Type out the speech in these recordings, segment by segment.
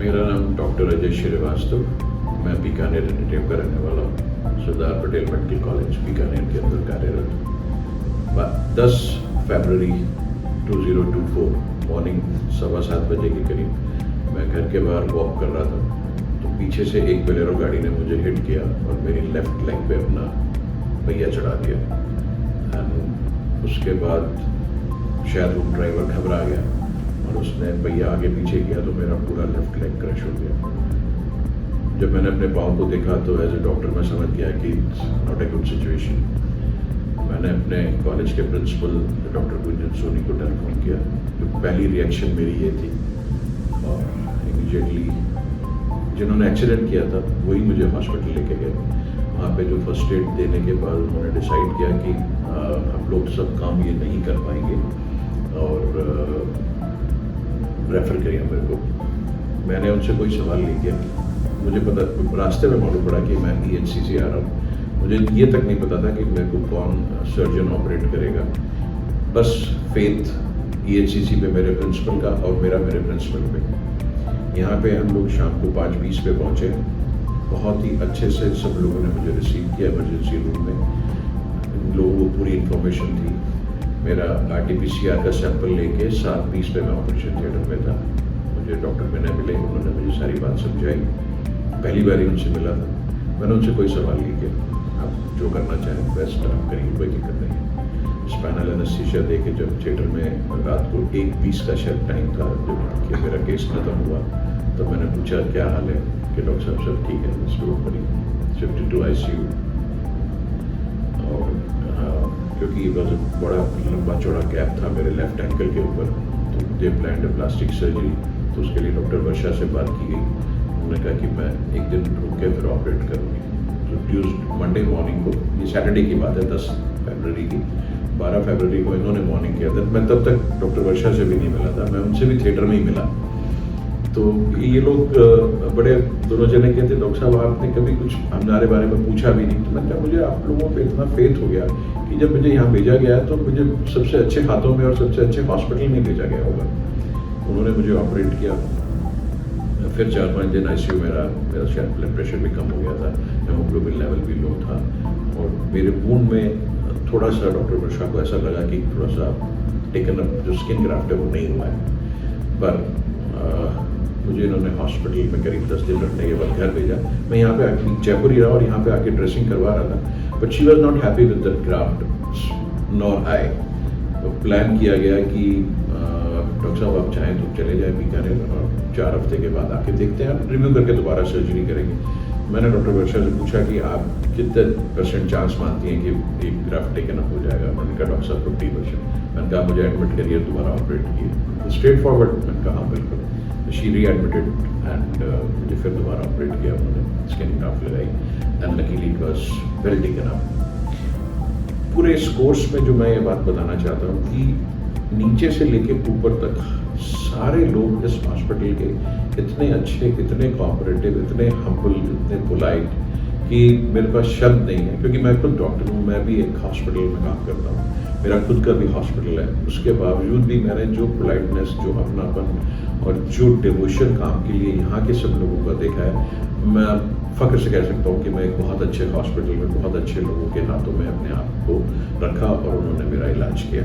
मेरा नाम डॉक्टर अजय श्रीवास्तव, मैं बीकानेर नेटिव का रहने वाला हूँ। सरदार पटेल मेडिकल कॉलेज बीकानेर के अंदर कार्यरत हूँ। 10 फरवरी 2024 मॉर्निंग 7:15 बजे के करीब मैं घर के बाहर वॉक कर रहा था, तो पीछे से एक बोलेरो गाड़ी ने मुझे हिट किया और मेरी लेफ्ट लेग पे अपना पहिया चढ़ा दिया। एंड उसके बाद शायद वो ड्राइवर घबरा गया और उसने पहिया आगे पीछे किया, तो मेरा पूरा लेफ्ट लेग क्रश हो गया। जब मैंने अपने पाँव को देखा तो एज ए डॉक्टर मैं समझ गया कि it's not a good situation. मैंने अपने कॉलेज के प्रिंसिपल डॉक्टर गुंजन सोनी को टेलीफोन किया। तो पहली रिएक्शन मेरी ये थी और इमीडिएटली जिन्होंने एक्सीडेंट किया था वही मुझे हॉस्पिटल लेके गए। वहाँ पे जो फर्स्ट एड देने के बाद उन्होंने डिसाइड किया कि हम लोग सब काम ये नहीं कर पाएंगे और रेफ़र करिए मेरे को। मैंने उनसे कोई सवाल नहीं किया। मुझे पता, रास्ते में मालूम पड़ा कि मैं EHC से आ रहा हूँ। मुझे ये तक नहीं पता था कि मेरे को कौन सर्जन ऑपरेट करेगा। बस फेथ EHCC पे मेरे प्रिंसिपल का और मेरे प्रिंसिपल पे। यहाँ पे हम लोग शाम को 5:20 पे पहुँचे। बहुत ही अच्छे से सब लोगों ने मुझे रिसीव किया इमरजेंसी रूम में। लोगों को पूरी इन्फॉर्मेशन थी। मेरा RT-PCR का सैंपल लेके 7:20 पे मैं ऑपरेशन थिएटर में था। मुझे डॉक्टर मैंने मिले, उन्होंने मुझे सारी बात समझाई। पहली बार ही उनसे मिला था। मैंने उनसे कोई सवाल नहीं किया, आप जो करना चाहें बेस्ट आप करिए, कोई दिक्कत नहीं। स्पाइनल एनेस्थीसिया दे के जब थिएटर में रात को 1:20 का शायद टाइम था जब मेरा केस खत्म हुआ, तो मैंने पूछा क्या हाल है, कि डॉक्टर साहब सब ठीक है, शिफ्टेड टू ICU। और क्योंकि बड़ा लंबा चौड़ा गैप था मेरे लेफ्ट एंकल के ऊपर, तो दे प्लान्ड प्लास्टिक सर्जरी। तो उसके लिए डॉक्टर वर्षा से बात की गई। उन्होंने कहा कि मैं एक दिन रुक के फिर ऑपरेट करूँगी। तो मंडे मॉर्निंग को, ये सैटरडे की बात है 10 फरवरी की, 12 फरवरी को इन्होंने मॉर्निंग किया था। मैं तब तक डॉक्टर वर्षा से भी नहीं मिला था, मैं उनसे भी थिएटर में ही मिला। तो ये लोग बड़े दोनों जने कहते, डॉक्टर साहब आपने कभी कुछ हमारे बारे में पूछा भी नहीं। तो मैंने कहा मुझे आप लोगों पे इतना फेथ हो गया कि जब मुझे यहाँ भेजा गया तो मुझे सबसे अच्छे हाथों में और सबसे अच्छे हॉस्पिटल में भेजा गया होगा। उन्होंने मुझे ऑपरेट किया। फिर 4-5 दिन ICU मेरा शायद ब्लड प्रेशर भी कम हो गया था, हेमोग्लोबिन लेवल भी लो था और मेरे वुंड में थोड़ा सा डॉक्टर वर्षा को ऐसा लगा कि थोड़ा सा टेकन अप जो स्किन ग्राफ्ट है वो नहीं हुआ है। पर मुझे इन्होंने हॉस्पिटल में करीब 10 दिन रखने के बाद घर भेजा। मैं यहाँ पे जयपुर ही रहा और यहाँ पे आके ड्रेसिंग करवा रहा था, but she was not happy with that graft nor I. तो प्लान किया गया कि डॉक्टर साहब आप चाहें तो चले जाए बीकानेर और 4 हफ्ते के बाद आके देखते हैं, रिव्यू करके दोबारा सर्जरी करेंगे। मैंने डॉक्टर वर्षा से पूछा कि आप कितने % चांस मानती हैं कि एक ग्राफ्ट टेकन अप हो जाएगा। मैंने कहा डॉक्टर साहब 50%। मैंने कहा मुझे एडमिट करिए, दोबारा ऑपरेट किए। स्ट्रेट फॉरवर्ड मैंने कहा हाँ बिल्कुल। शी री-एडमिटेड एंड मुझे फिर दोबारा ऑपरेट किया। उन्होंने स्किन ग्राफ्ट लगाई and luckily it was well taken up. पूरे इस कोर्स में जो मैं ये बात बताना चाहता हूँ कि नीचे से लेके ऊपर तक सारे लोग इस हॉस्पिटल के इतने अच्छे, इतने कोऑपरेटिव, इतने हम्बल, इतने पोलाइट कि मेरे पास शब्द नहीं है। क्योंकि मैं खुद डॉक्टर हूँ, मैं भी एक हॉस्पिटल में काम करता हूँ, मेरा खुद का भी हॉस्पिटल है। उसके बावजूद भी मैंने जो पोलाइटनेस, जो अपनापन और जो डिवोशन काम के लिए यहाँ के सब लोगों का देखा है, मैं फ़ख्र से कह सकता हूँ कि मैं एक बहुत अच्छे हॉस्पिटल में बहुत अच्छे लोगों के हाथों में अपने आप को रखा और उन्होंने मेरा इलाज किया।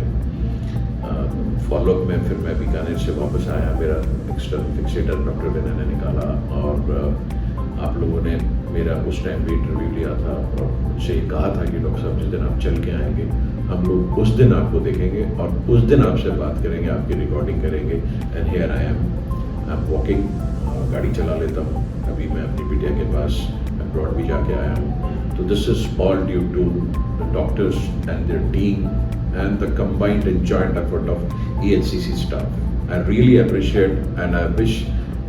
फॉलोअप में फिर मैं बीकानेर से वापस आया। मेरा एक्सटर्नल फिक्सेटर डॉक्टर विनय ने निकाला और आप लोगों ने मेरा उस टाइम भी इंटरव्यू लिया था और मुझसे कहा था कि डॉक्टर साहब जिस दिन आप चल के आएंगे हम लोग उस दिन आपको देखेंगे और उस दिन आपसे बात करेंगे, आपकी रिकॉर्डिंग करेंगे। And here I am walking, गाड़ी चला लेता हूँ। अभी मैं अपनी बिटिया के पास अब्रॉड भी जाके आया हूँ। तो this is all due to the doctors and their team and the combined and joint effort of EHCC staff. I really appreciate and I wish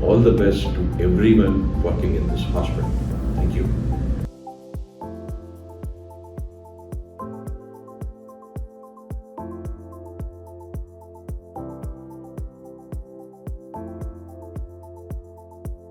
all the best to everyone working in this hospital. Thank you.